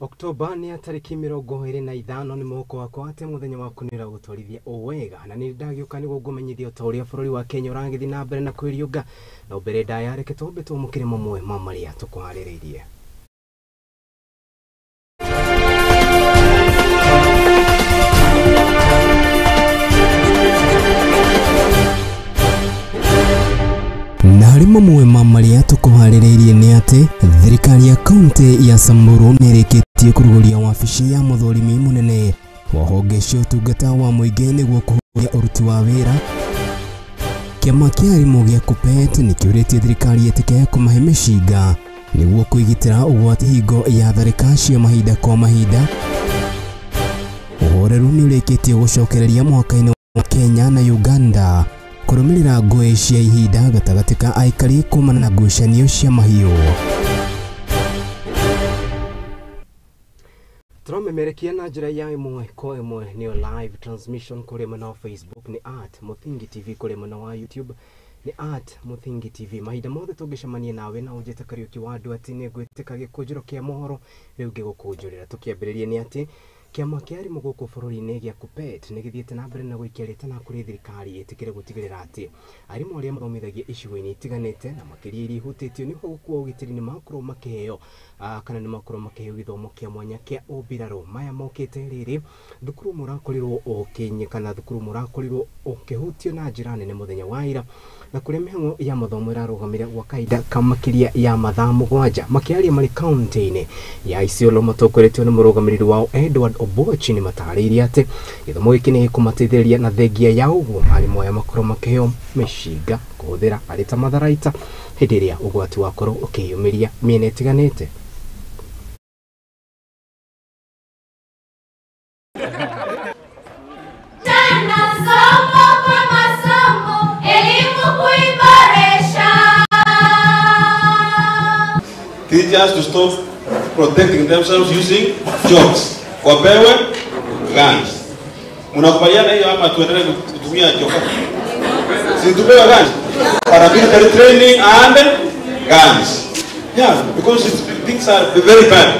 Oktoba ni tariki 25 ni moko wako ate muthenya wa kunira gutwarithia owega na ni ndagiuka ni gugumenyithia utoria bururi wa Kenya urangithi na mbere na kwiriuga na mbere ndayareke tumbe tumukire mamwe mamaria tukuhaririirie. Nari mamwe mamaria tukuhaririirie ni ati thirikari ya kaunti ya Samburu nirikitie kuruguria wabici ya muthurimi munene wa honge cia utungata wa muingi niguo kuhuria uruti wa wira. Kiama kia arimu gia KUPPET nikiuritie thirikari itike kumahe mĩcinga niguo kuigitira ugwati hingo ya tharika cia mahinda kwa mahinda. Uhoreru ni urikitie gucokereria mwaka-ini wa Kenya na Uganda kurumirira ngui cia ihinda gatagati ka aikari kumana na ngucanio cia mahiũ. Turamemerekia na njira ya imwe kwa imwe ni live transmission kuri mwena wa Facebook ni @Muthingi TV, kuri mwena wa YouTube ni @Muthingi TV. Mahinda mothe tungicemania nawe na unjete Kariuki wa Nduati ni gwitĩka Gikunjuro kia Mohoro riu ngigukunjurira. Tukiambiriria ni ati kiama kia arimu guku bururi-ini gia KUPPET ni githiite na mbere na guikiarite na kuri thirikari itikire gutigirira ati arimu aria mathomithagia icigo-ini itiganite na makiria iria ihutitio ni gukuo ugitiri ni makorwo makiheo kana ni makorwo makiheo githomo kia mwanya kia ubiraro. Maya mokite riri thukuru murakorirwo ukinyikana, thukuru murakorirwo ukihutio na njira nene muthenya wa ira na kuria mihango ya mathomo irarugamire gwa kahinda ka makiria ya mathaa 7 makiaria mari kaunti-ini ya Isiolo matokoretio ni murugamiriri wao Edward Obochi ni matariirie ati githomo giki ni kumateithĩrĩria na thengia ya uguo arimu aya makorwo makiheo mĩcinga kuhuthira arĩ ta matharaita hĩndĩ ĩrĩa ũgwati wakorwo ũkĩyumĩria mĩena ĩtiganĩte. Teachers to stop protecting themselves using jokes. Wapewe guns. Mnakubaliana hiyo ama tuendelee kutumia joka? Si tupewe guns. Paramilitary training and guns. Yeah, because things are very bad.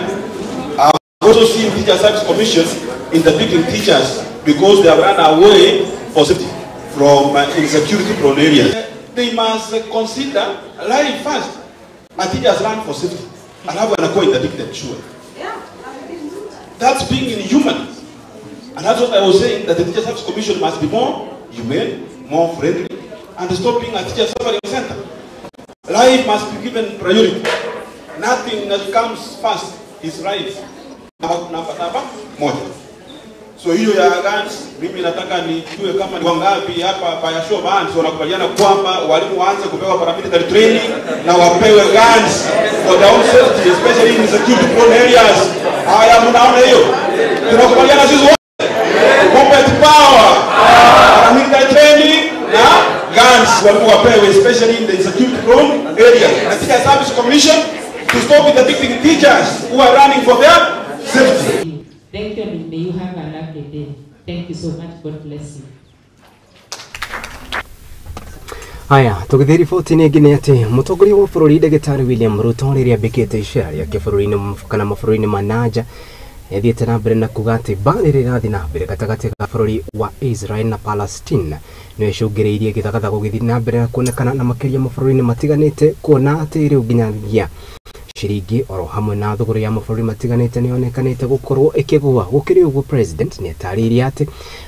I've also seen Teacher Service Commission interdicting teachers because they have run away for safety from insecurity prone areas. They must consider life first. A teachers run for safety. And have an interdicted, sure. That's being inhuman. And that's what I was saying, that the Teacher Service Commission must be more humane, more friendly, and stop being a teacher suffering center. Life must be given priority. Nothing that comes first is right. Namba moja. So hiyo ya guns, mimi nataka nijue kama ni wangapi hapa by show of hands wanakubaliana kwamba walimu waanze kupewa paramilitary training na wapewe guns for their own safety, especially in security prone areas. Haya, mnaona hiyo? Tunakubaliana sisi wote. KUPPET power, paramilitary training na guns walimu wapewe, especially in the security prone areas. Na Teacher Service Commission to stop interdicting teachers who are running for their safety. Thank you, and may you have a lovely day. Thank you so much. God bless you. Haya, tukithiri foti ni ngine ati mutongoria wa bururi Ndagĩtarĩ William Ruto riria mbikite icera ya kibururi-ini kana mabũrũri-inĩ manaja yathiĩte na mbere na kuga ati mbara irathi na mbere gatagati ka bururi wa Israel na Palestine nĩ icũngĩrĩirie gĩthagathago gĩthiĩ na mbere kuonekana na makĩria mabũrũri-inĩ matiganĩte, kuona atĩ rĩu nginyagia ciringi oro hamwe na thogora ya mabũrũri matiganĩte nĩ yonekanĩte gũkorwo ĩkĩgũa. Gũkĩrĩ ũguo president nĩ atarĩirie atĩ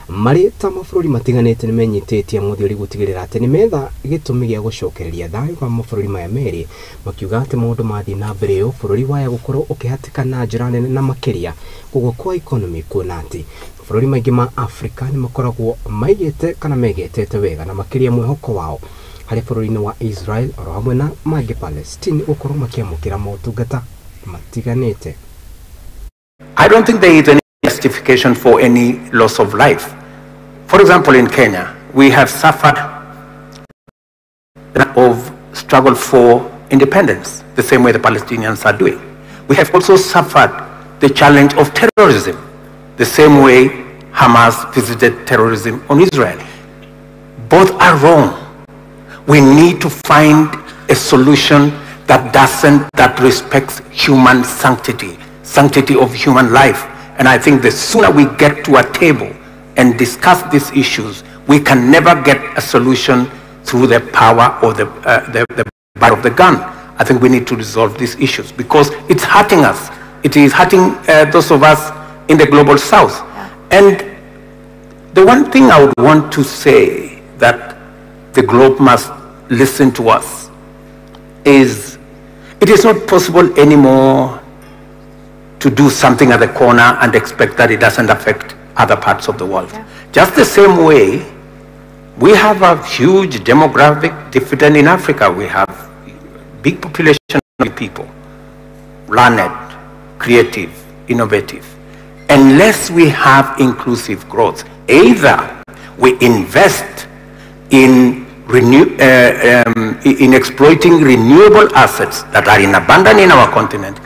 marĩ ta mabũrũri matiganĩte nĩ menyitĩtie mũthiũri gũtigĩrĩra atĩ nĩ metha gĩtũmi gĩa gũcokereria thayũ wa mabũrũri maya merĩ, makiuga atĩ maũndũ mathiĩ na mbere ũũ bũrũri waya gũkorwo ũkĩhatĩka na njĩra nene na makĩria kũgũa kwa economy, kuona atĩ mabũrũri maingĩ ma Afrika nĩ makoragwo maigĩte kana megetete wega na makĩria mwĩhoko wao harĩ bũrũri-inĩ wa Israel oro hamwe na mangĩ Palestine gũkorwo makiamũkĩra motungata matiganĩte. I don't think there is any justification for any loss of life. For example, in Kenya, we have suffered of struggle for independence, the same way the Palestinians are doing. We have also suffered the challenge of terrorism, the same way Hamas visited terrorism on Israel. Both are wrong. We need to find a solution that respects human sanctity, sanctity of human life. And I think the sooner we get to a table and discuss these issues, we can never get a solution through the power or the barrel of the gun. I think we need to resolve these issues because it's hurting us. It is hurting those of us in the global south. And the one thing I would want to say that the globe must listen to us is it is not possible anymore to do something at the corner and expect that it doesn't affect other parts of the world. Yeah. Just the same way, we have a huge demographic dividend in Africa. We have big population of people, learned, creative, innovative. Unless we have inclusive growth, either we invest in exploiting renewable assets that are in abundance in our continent,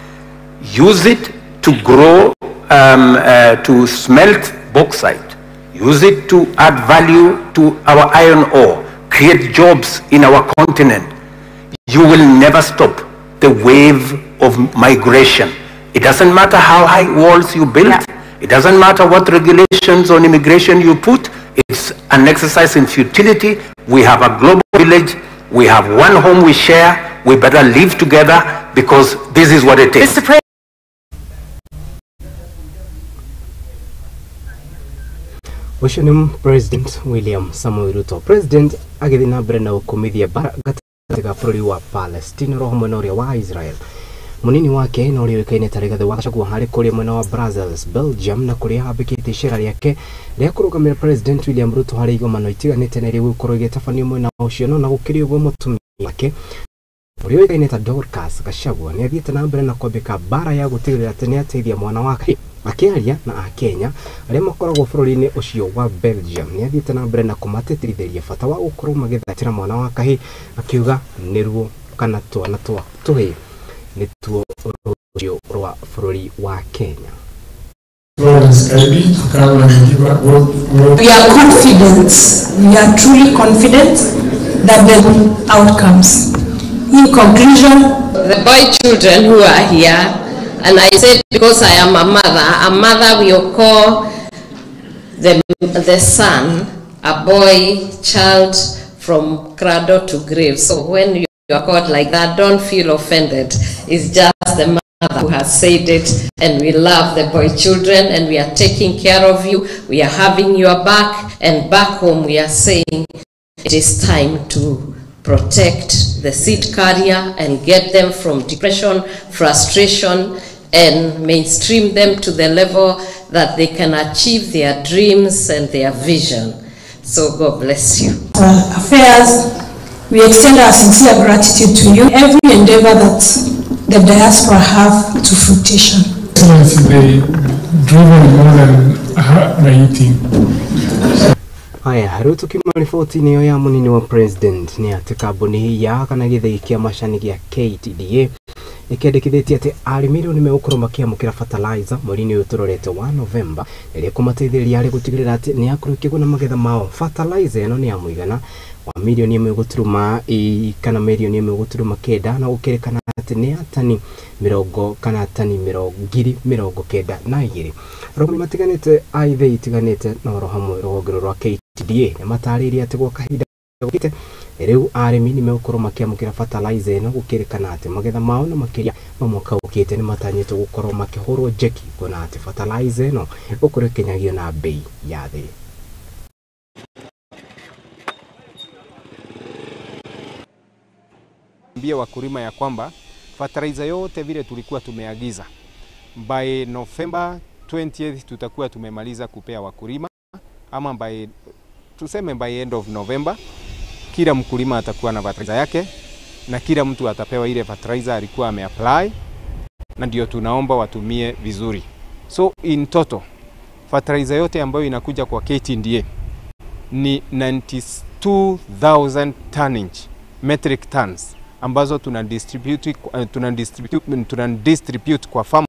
use it to grow, to smelt bauxite, use it to add value to our iron ore, create jobs in our continent, you will never stop the wave of migration. It doesn't matter how high walls you build. Yeah. It doesn't matter what regulations on immigration you put. It's an exercise in futility. We have a global village. We have one home we share. We better live together because this is what it is. Mr. President. Washington President William Samoei Ruto. President agithina mbere na ukumithia gatagatĩ bũrũri wa Palestine roho mwena ũrĩa wa Israel. Munini wake no rĩoĩkaine ta Rigathĩ wa Gachagua harĩ kũrĩa mwena wa Brussels, Belgium na kũrĩa hambĩkĩte icera rĩake rĩa kũrũgamĩrĩra President William Ruto harĩ igomano itiganĩte na rĩgũkorwo igĩtabanio mwena ũcio no na gũkĩrĩ ũguo mũtumia wake ũrĩoĩkaine ta Dorcas Gachagua nĩ athiĩte na mbere na kwambĩka mbara ya gũtigĩrĩra atĩ nĩ ateithia mwana wake akĩaria na Akenya arĩa makoragwo bũrũri-inĩ ũcio wa Belgium nĩ athiĩte na mbere na kũmatetithĩria bata wa gũkorwo magĩthaitĩra mwana wa kahĩĩ akiuga nĩruo kana twana twa tũhĩĩ nĩtuo rũcio rwa bũrũri wa Kenya. We are confident, we are truly confident that the outcomes. In conclusion, the boy children who are here, and I said because I am a mother will call the son a boy child from cradle to grave. So when you are called like that, don't feel offended. It's just the mother who has said it, and we love the boy children and we are taking care of you. We are having your back, and back home we are saying it is time to protect the seed carrier and get them from depression, frustration, and mainstream them to the level that they can achieve their dreams and their vision. So God bless you. Affairs, we extend our sincere gratitude to you. Every endeavor that the diaspora have to fruition. They driven more than 19. Haya, Ruto kimaripoti niyo ya munini wa president ni ati kambuni hii ya kana githii kia macani gia KTDA ikendekithĩtie atĩ arĩmi rĩu nĩmegũkorwo makĩamũkĩra fertilizer mweri-inĩ ũyũ tũrorete wa November ĩrĩa kũmateithĩrĩria harĩ gũtigĩrĩra atĩ nĩ akorwo ĩkĩguna magetha mao. Fertilizer ĩno nĩ ya mũigana wa mirioni 1.2 kana mirioni 1.9 na gũkĩrĩkana atĩ nĩ ya tani kana tani 92,000. Rũgano matiganĩte aithe itiganĩte na oro hamwe rũhonge rwa KTDA nĩ matarĩirie atĩ gwa kahinda gũkĩte rĩu arĩmi nĩmegũkorwo makĩamũkĩra fertilizer ĩno gũkĩrĩkana atĩ magetha mao na makĩria ma mwaka ũkĩte nĩ matanyĩtwo gũkorwo makĩhũrwo jeki kuona atĩ fertilizer ĩno gũkorwo ĩkĩnyagio na bei ya thĩ. Mbia wakulima ya kwamba fertilizer yote vile tulikuwa tumeagiza by November 20th tutakuwa tumemaliza kupea wakulima, ama tuseme by end of November kila mkulima atakuwa na fertilizer yake na kila mtu atapewa ile fertilizer alikuwa ameapply, na ndio tunaomba watumie vizuri. So in total fertilizer yote ambayo inakuja kwa KTDA ni 92,000 tonnage metric tons ambazo tunadistribute kwa farmers,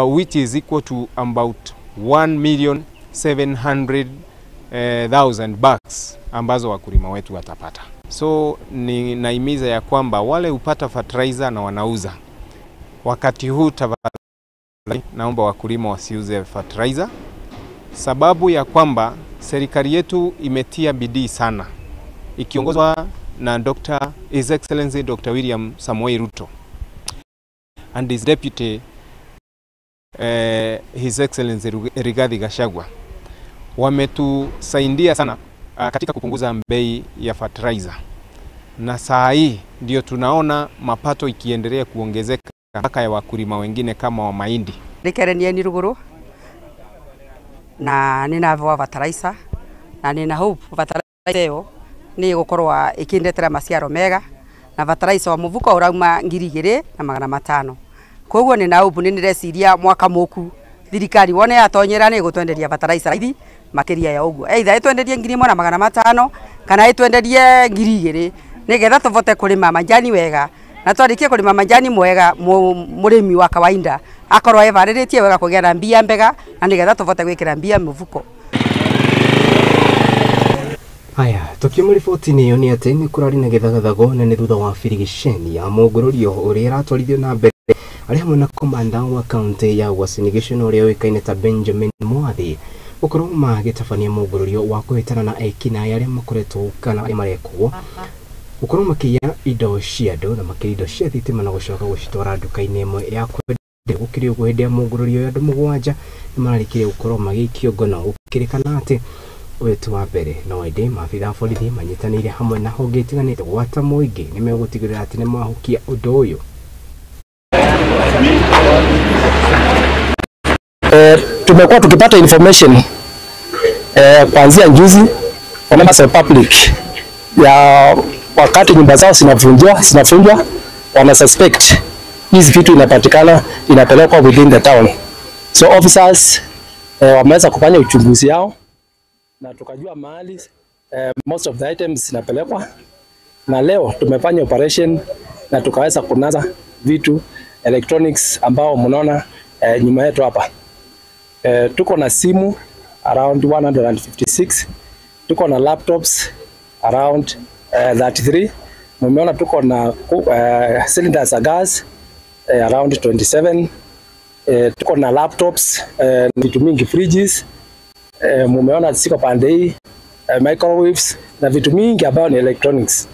which is equal to about 1,700,000 bags ambazo wakulima wetu watapata. So ni naimiza ya kwamba wale upata fertilizer na wanauza wakati huu naomba wakulima wasiuze fertilizer, sababu ya kwamba serikali yetu imetia bidii sana ikiongozwa na His Excellency Dr. William Samoei Ruto and his deputy His Excellency Rigathi Gachagua. Wametusaidia sana katika kupunguza bei ya fertilizer, na saa hii ndio tunaona mapato ikiendelea kuongezeka mpaka ya wakulima wengine kama wa mahindi. Nikerenia ni ruguru na ninavua fertilizer na nina hope fertilizer yo ni gukorwa ikindetera maciaro mega na fertilizer wa muvuko urauma 2,500. Koguo nina hope ni nireciria mwaka muku thirikari wone yatonyera ni gutwenderia fertilizer ithi makiria ya uguo either itwenderie 1,500 kana itwenderie 2,000 nigetha tuvote kulima majani wega na twarikie kulima majani mwega murimi wa kawaida akorwo evariritie wega kugira mbia mbega na nigetha tuvote gwikira mbia muvuko. Haya, tukiuma riboti-inĩ ĩyo nĩ atĩ nĩ kũrarĩ na gĩthagathago nene thutha wa birigiceni ya mũngũrũrio ũrĩa ĩratwarithio na mbere arĩ hamwe na komanda wa kaunti ya Uasin Gishu ũrĩa ũĩkaine ta Benjamin Mwathi gũkorwo magĩtabania mũngũrũrio wa kũhĩtana na ekinaĩ arĩa makoretwo kana arĩa marekwo gũkorwo makĩiya indo cia andũ na makĩiya indo cia thitima na gũcoka gũcitwara nduka-inĩ ĩmwe ya kwendia. Gũkĩrĩ ũguo hĩndĩ ya mũngũrũrio andũ 7 nĩ mararĩkirie gũkorwo magĩikio ngono, gũkĩrĩkana atĩ wetu wa mbere no ende maabitha borithi manyitanĩire hamwe na honge itiganĩte gwata mũingĩ nĩ megũtigĩrĩra atĩ nĩ mahukia ũndũ ũyũ. Tumekuwa tukipata information kuanzia juzi kwa members of public ya wakati nyumba zao zinavunjwa wana suspect hizi vitu inapatikana inapelekwa within the town, so officers wameweza kufanya uchunguzi yao na tukajua mahali most of the items zinapelekwa, na leo tumefanya operation na tukaweza kunasa vitu electronics ambao mnaona nyuma yetu hapa. Tuko na simu around 156, tuko na laptops around 33, mmeona tuko na cylinders za gas around 27, tuko na laptops vitu mingi, fridges mumeona ziko pande hii, microwaves na vitu mingi ambao ni electronics.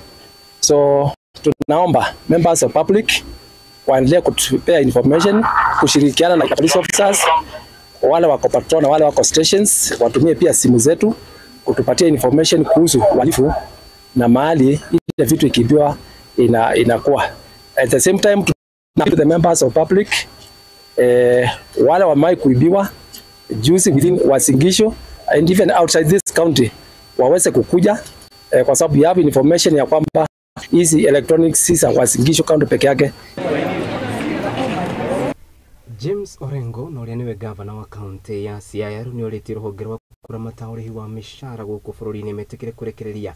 So tunaomba members of public waendelee kutupea information, kushirikiana na police officers, wale wako patrol na wale wako stations watumie pia simu zetu kutupatia information kuhusu uhalifu na mahali ile vitu ikibiwa inakuwa. At the same time to the members of public wale wamai kuibiwa juzi within Uasin Gishu and even outside this county waweze kukuja kwa sababu ya information ya kwamba hizi electronics si za Uasin Gishu county peke yake. James Orengo na ũrĩa nĩwe gavana wa kaunti ya Siaya nĩ orĩtie rũhonge rwa kũramata ũrĩhi wa mĩcara gũkũ bũrũri-inĩ metĩkĩre kũrekereria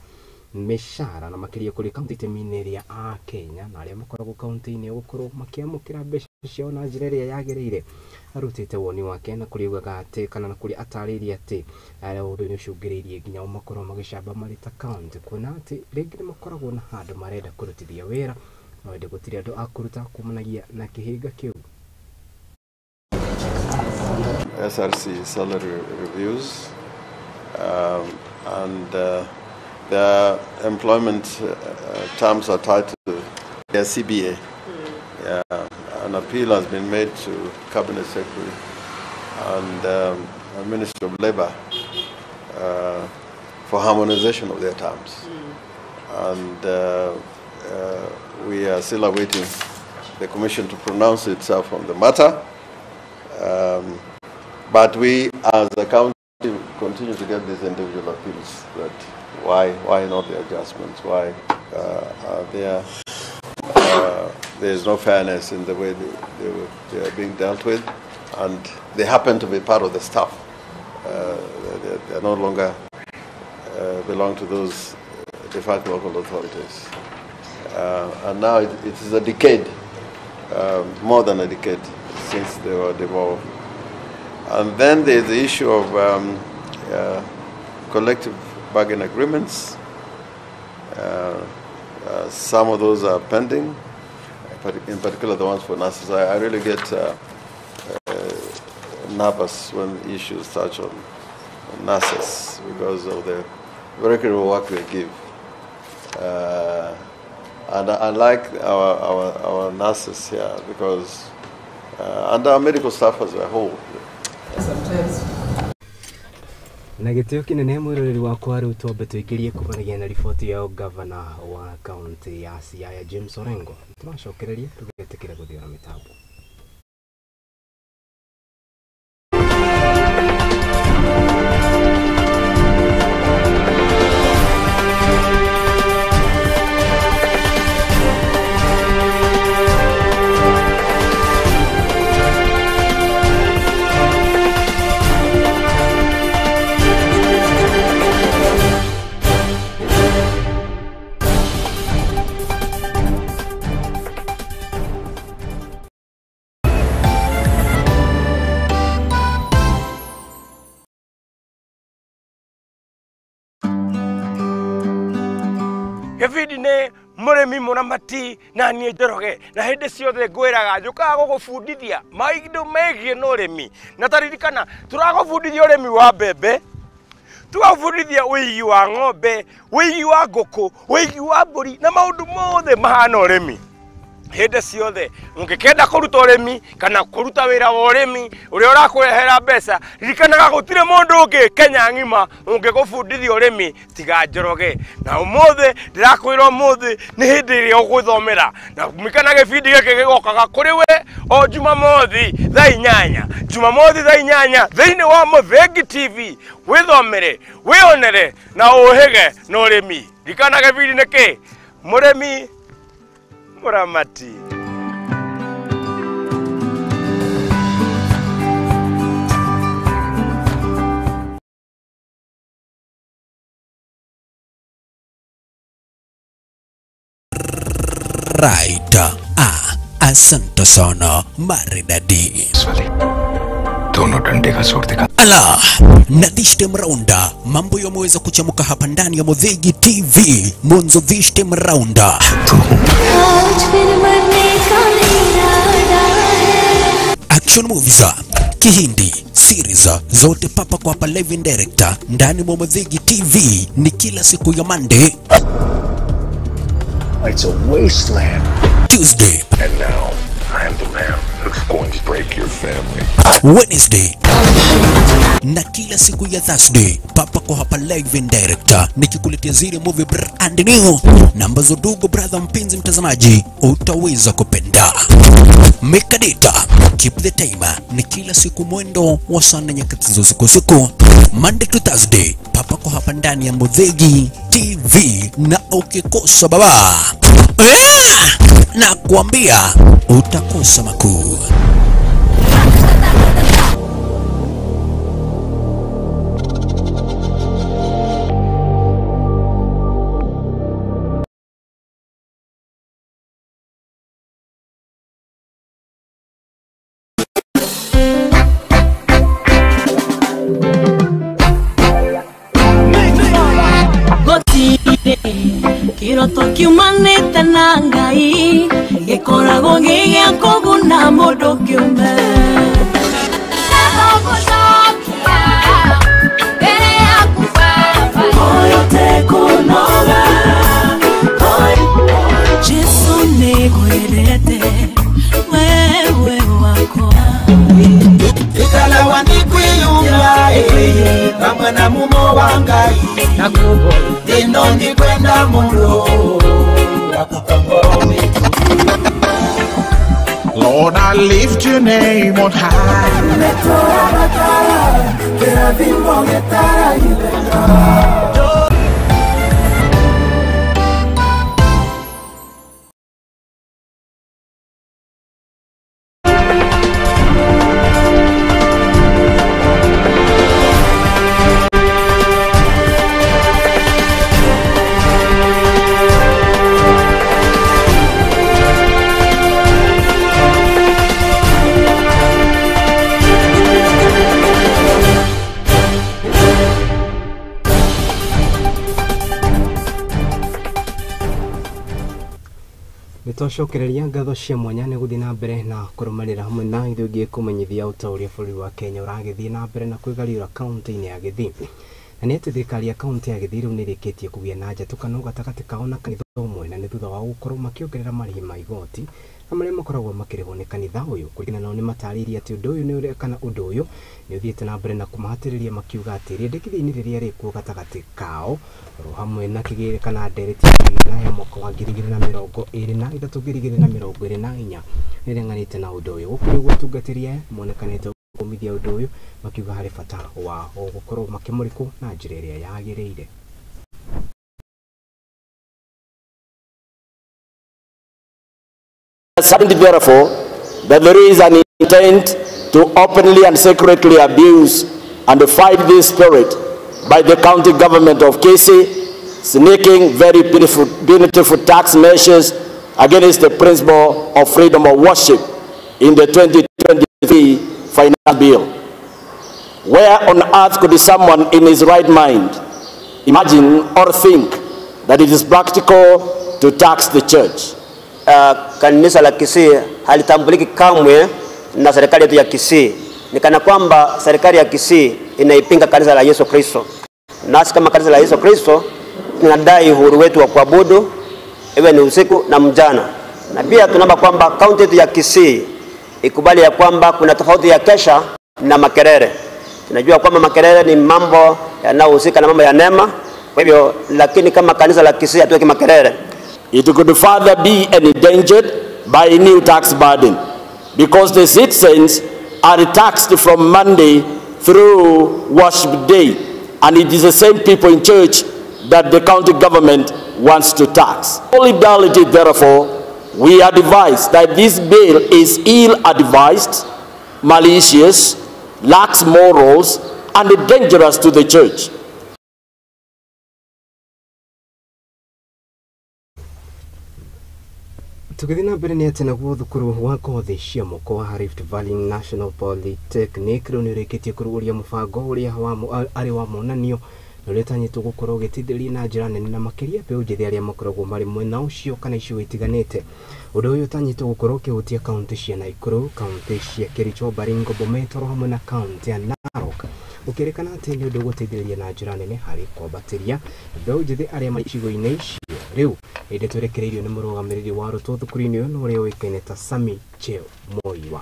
mĩcara na makĩria kũrĩ kaunti itemi-inĩ ĩrĩa a Kenya na arĩa makoragwo kaunti-inĩ gũkorwo makĩamũkĩra mbeca ciao na njĩra ĩrĩa yagĩrĩire. Arutĩte woni wake na kũriugaga atĩ kana na kũrĩ atarĩria atĩ ũndũ nĩ ũcũngĩrĩirie nginya makorwo magĩcamba marĩ ta kaunti, kuona atĩ rĩngĩ nĩ makoragwo na handũ marenda kũrutithia wĩra na wende gũtirĩ andũ a kũruta kumanagia na kĩhĩnga kĩu. SRC salary reviews and their employment terms are tied to their CBA. An appeal has been made to Cabinet Secretary and Ministry of Labour for harmonization of their terms. And we are still awaiting the Commission to pronounce itself on the matter. But we, as a county, continue to get these individual appeals that why not the adjustments? Why there is no fairness in the way they are being dealt with, and they happen to be part of the staff. They are no longer belong to those de facto local authorities. And now it is a decade, more than a decade, since they were devolved. And then there's the issue of collective bargain agreements. Some of those are pending, in particular the ones for nurses. I really get nervous when issues touch on nurses because of the very critical work they give. And I like our nurses here because, and our medical staff as a whole. Sometimes. Na gitio kinene mwiroreri wakwa riu twambe tuikirie kubanagia na riboti ya governor wa county ya Siaya James Orengo. Tunacokereria tugetekere guthiora mitambo. Gevidi muremi muramati na nie njoroge na hindi ciothe ngwiraga njukaga gugubundithia maindo megie no remi na taririkana turagubundithia uremi wa mbembe tugabundithia wigi wa ng'ombe wigi wa nguku wigi wa mburi na maundu mothe mahana uremi hindi ciothe ungikenda kuruta uremi kana kuruta wira wa uremi uria urakurehera mbeca ririkanaga gutire mundu ungi Kenya ng'ima ungigubundithia uremi tiga njoroge na umothe ndirakwira umothe ni hindi iria uguthomera na kumikana gibindi giki gigokaga kuri we o Jumamothi thaa 8 Jumamothi thaa 8 thiini wa Muthingi TV withomere wionere na uhige na uremi ririkana gibindi niki muremi muramati. Right. Asante sana maridadi. Dono dande ka sorte ka. Ala, nadishte mraunda. Mambo yameweza kuchamuka hapa ndani ya Muthingi TV. Mwanzo vishte mraunda. Action movies, Kihindi, series zote papa kwa hapa live in director ndani mwa Muthingi TV ni kila siku ya Monday. It's a wasteland. Tuesday. And now, I am the man who's going to break your family. Wednesday. Na kila siku ya Thursday papa kwa hapa live in director nikikuletea zile movie brand new na ambazo dugu brother mpenzi mtazamaji utaweza kupenda. Mekadita keep the timer ni kila siku mwendo wa sana nyakati za usiku Monday to Thursday papa kwa hapa ndani ya Muthingi TV na ukikosa baba na kuambia utakosa makuu. Kiroto kiumanite na Ngai gikoragwo gigia kuguna mundu kiumbe Jesu nigwirete wewe wako ikala wanikwiyumba kamwe na mumo wa Ngai nakubo ino ni kwenda mulo Lord, I lift your name on high. Tocokereria ngatho cia mwanya nĩ gũthiĩ na mbere na kũrũmanĩra hamwe na ithuĩ kũmenyithia ũtaũria bũrũri wa Kenya ũragĩthiĩ na mbere na kwĩgariũra kaunti-inĩ ya Gĩthii. Na nĩ atĩ thirikari ya kaunti ya Gĩthii rĩu nĩ ĩrĩkĩtie kũgĩa na njatũkano gatagatĩ kao na kanitha ũmwe, na nĩ thutha wa gũkorwo makĩongerera marĩhi ma igoti na marĩa makoragwo makĩrĩhwo nĩ kanitha ũyũ. Kũringana nao nĩ matarĩirie atĩ ũndũ ũyũ nĩ ũrĩa kana ũndũ ũyũ nĩ ũthiĩte na mbere na kũmahatĩrĩria makiuga atĩ rĩendekithia-inĩ rĩrĩa rĩkuo gatagatĩ kao ro hamwe na kĩgĩrĩ kana ndereti ya kĩgĩna ya mwaka wa 2023-2024 nĩrĩanganĩte na ũndũ ũyũ. Gũkũrĩ gũtungatĩria monekanĩte gũthomithia ũndũ ũyũ makiuga harĩ bata wa gũkorwo makĩmũrĩkwo na njĩra ĩrĩa yagĩrĩire. Therefore, that there is an intent to openly and secretly abuse and fight this spirit by the county government of Kisii, sneaking very punitive tax measures against the principle of freedom of worship in the 2023 finance bill. Where on earth could someone in his right mind imagine or think that it is practical to tax the church? Kanisa la Kisii halitambuliki kamwe na serikali yetu ya Kisii. Ni kana kwamba serikali ya Kisii inaipinga kanisa la Yesu Kristo. Nasi kama kanisa la Yesu Kristo tunadai uhuru wetu wa kuabudu iwe ni usiku na mchana. Na pia tunaomba kwamba kaunti yetu ya Kisii ikubali ya kwamba kuna tofauti ya kesha na makerere. Tunajua kwamba makerere ni mambo yanayohusika na mambo ya neema. Kwa hivyo lakini kama kanisa la Kisii hatuweki makerere. It could further be endangered by a new tax burden because the citizens are taxed from Monday through worship day, and it is the same people in church that the county government wants to tax. Solidarity, therefore, we advise that this bill is ill-advised, malicious, lacks morals, and dangerous to the church. Tũgĩthiĩ na mbere nĩ atĩ naguo thukuru wa kothi cia moko wa Rift Valley National Polytechnic rĩu nĩ ũrĩkĩtie kũrũgũria mũbango ũrĩa arĩ wa monanio na ũrĩa ũtanyĩtwo gũkorwo ũgĩteithĩrĩria na njĩra nene na makĩria mbeũ njĩthĩ arĩa makoragwo marĩ mwena ũcio kana icigo itiganĩte. Ũndũ ũyũ ũtanyĩtwo gũkorwo ũkĩhutia kaunti cia Nakuru, kaunti cia Kericho, Baringo, Bomet hamwe na kaunti ya Narok. Ũkĩrĩkana atĩ nĩ ũndũ gũteithĩrĩria na njĩra nene harĩ kwambatĩria mbeũ njĩthĩ arĩa marĩ icigo-inĩ icio. Rĩu hĩndĩ twerekereirio nĩ mũrũgamĩrĩri wa arutwo thukuru-inĩ ũyũ na ũrĩa ũĩkaine ta Sami Cheo Moiwa.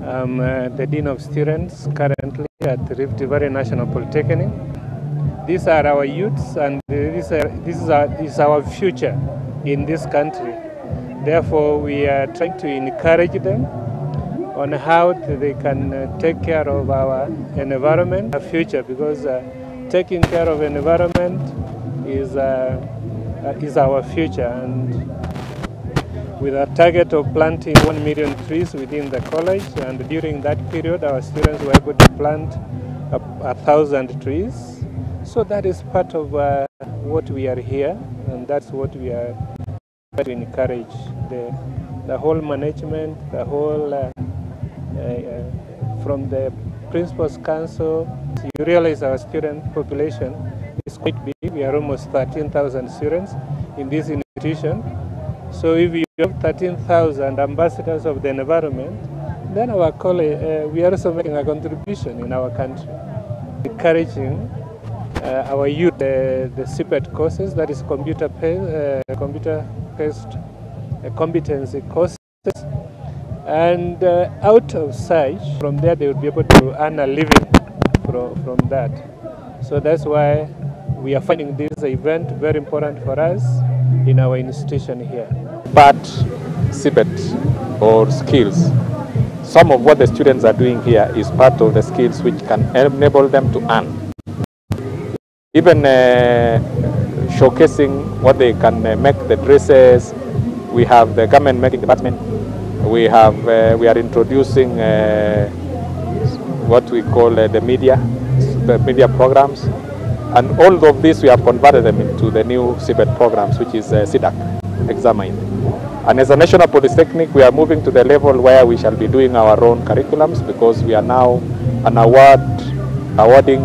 I'm the Dean of Students currently at Rift Valley National Polytechnic. These are our youths and this is our future in this country. Therefore, we are trying to encourage them on how they can take care of our environment, our future, because taking care of environment is our future. And with a target of planting 1 million trees within the college, and during that period, our students were able to plant 1,000 trees. So that is part of what we are here, and that's what we are trying to encourage the whole management, the whole from the Principal's Council. You realize our student population is quite big. We are almost 13,000 students in this institution. So if you have 13,000 ambassadors of the environment, then our college, we are also making a contribution in our country, encouraging our youth the CPET courses, that is computer-based competency courses. And out of sight, from there they will be able to earn a living from that. So that's why we are finding this event very important for us in our institution here. But CPET or skills, some of what the students are doing here is part of the skills which can enable them to earn. Even showcasing what they can make, the dresses. We have the garment making department. We are introducing what we call the media programs, and all of this we have converted them into the new CPET programs, which is CDAC examined. And as a National Polytechnic, we are moving to the level where we shall be doing our own curriculums, because we are now an award awarding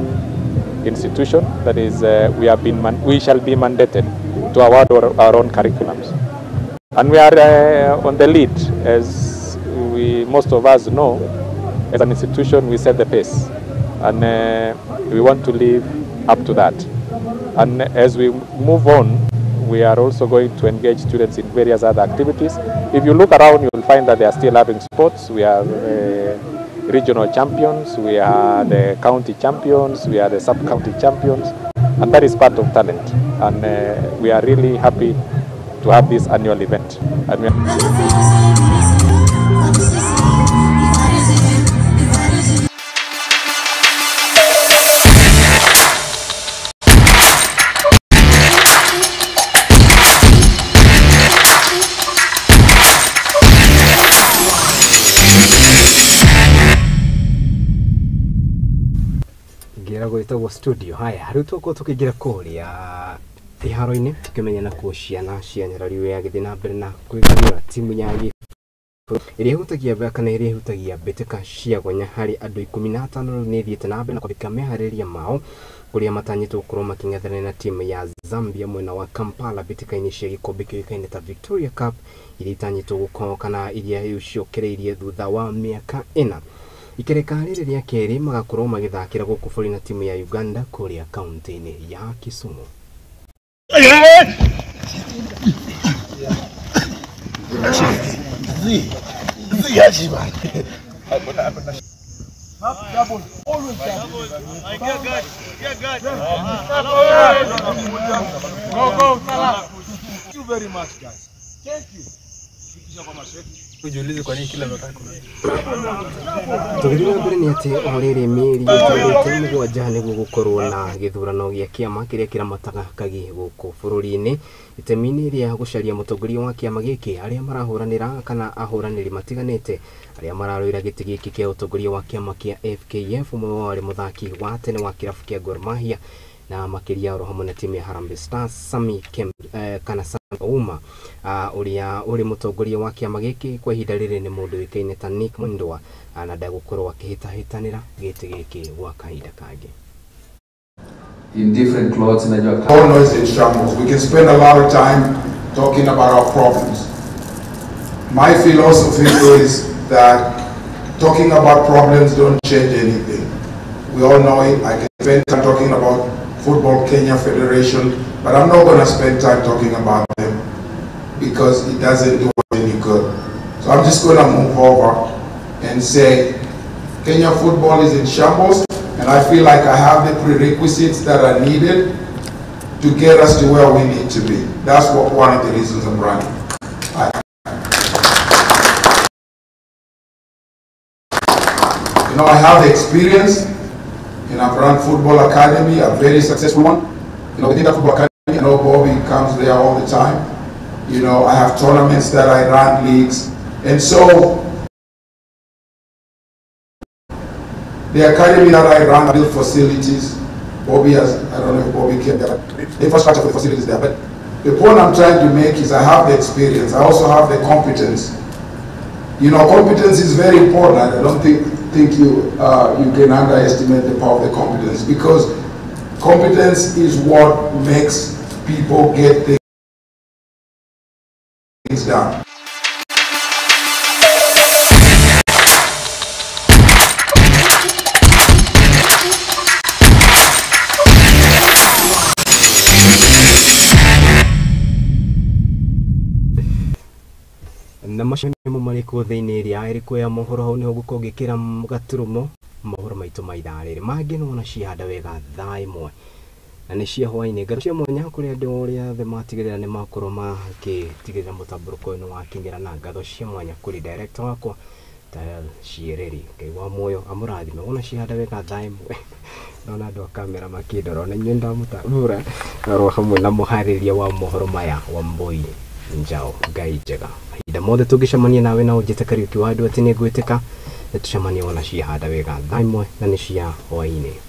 institution, that is, we shall be mandated to award our own curriculums. And we are on the lead, as most of us know. As an institution, we set the pace, and we want to live up to that. And as we move on, we are also going to engage students in various other activities. If you look around, you will find that they are still having sports. We are regional champions, we are the county champions, we are the sub-county champions, and that is part of talent. And we are really happy to have this annual event. Gwetagwo studio haya riu tuko tukigira kuria iharo-ini tukimenya na kuciana cia nyarari ya githi na mbere na kwigarura timu ya iria hutagia kana iria hutagia mbĩtĩka cia gonya hari andu 15 ni thiĩte na mbere na kwambĩka meharĩria mao kuria matanyĩtwo gũkorwo makĩng'ethanĩra na timu ya Zambia mwena wa Kampala mbĩtĩka-inĩ cia gĩkombe kĩoĩkaine ta Victoria Cup iria itanyĩtwo gũkorwo kana iria icũkĩrĩirie thutha wa mĩaka 4 ikereka rĩrĩ rĩa kerĩ magakorwo magĩthakĩra gũkũ bũrũri na timu ya Uganda kũrĩa kaunti-inĩ ya Kisumu. Ujiulize kwa nini kila wakati tugithira mbere ni ati oriri mĩeri ĩtarĩte mũgwanja nĩguo gũkorwo na gĩthurano gĩa kĩama kĩrĩa kĩramataga kagi gũkũ bũrũri-inĩ itemi-inĩ rĩa gũcaria mũtongoria wa kĩama gĩkĩ arĩa marahũranĩra kana ahũranĩri matiganĩte arĩa mararũĩra gĩtĩ gĩkĩ kĩa ũtongoria wa kĩama kĩa FKF ũmwe wao arĩ mũthaki wa tene wa kĩrabu kĩa Gor Mahia na makĩria oro hamwe na timu ya Harambee Stars Sami kana Uma uria uri mũtongoria wa kĩama gĩkĩ kwa ihinda rĩrĩ nĩ mũndũ wĩkaine ta Nick Mwendwa na ndagũkorwo akĩhĩtahĩtanĩra gĩtĩ gĩkĩ gwa kahinda kangĩ. In different clothes in your car. All noise in shambles. We can spend a lot of time talking about our problems. My philosophy is that talking about problems don't change anything. We all know it. I can spend time talking about Football Kenya Federation, but I'm not going to spend time talking about them because it doesn't do any good. So I'm just going to move over and say Kenya football is in shambles, and I feel like I have the prerequisites that are needed to get us to where we need to be. That's one of the reasons I'm running. I have the experience, and I've run football academy, a very successful one. Within the football academy, Bobby comes there all the time. I have tournaments that I run, leagues, and so the academy that I run, I build facilities. Bobby has, I don't know if Bobby can get the infrastructure for the facilities there, but the point I'm trying to make is I have the experience. I also have the competence. Competence is very important. I don't think you can underestimate the power of the competence, because competence is what makes people get things done. na macani marĩkũ thĩinĩ rĩa ĩrĩkũ ya mohoro hau nĩho gũkorwo ngĩkĩra gaturumo mohoro maitũ ma ithaa rĩrĩ mangĩ nona cihanda wega thaa ĩmwe na nĩ cia hwainĩ ngaro cia mwanya kũrĩ andũ ũrĩa othe matigĩrĩra nĩ makorwo makĩtigĩrĩra mũtambũrũko ũyũ nĩ wakinyĩra na ngatho cia mwanya kũrĩ director wakwa Tayal Ciereri Ngai wa muoyo amũrathime wona cihanda wega thaa ĩmwe nona andũ a kamera makĩndora na inyuĩ ndamũtambũra oro hamwe na mũharĩria wa mohoro maya wa Mboi Njao Ngai njega mahinda mothe tũngĩcemania nawe na ũnjĩte Kariuki wa Nduati nĩ ngwĩtĩka nĩ tũcemanie wona cihanda wega thaa ĩmwe na nĩ cia hwainĩ.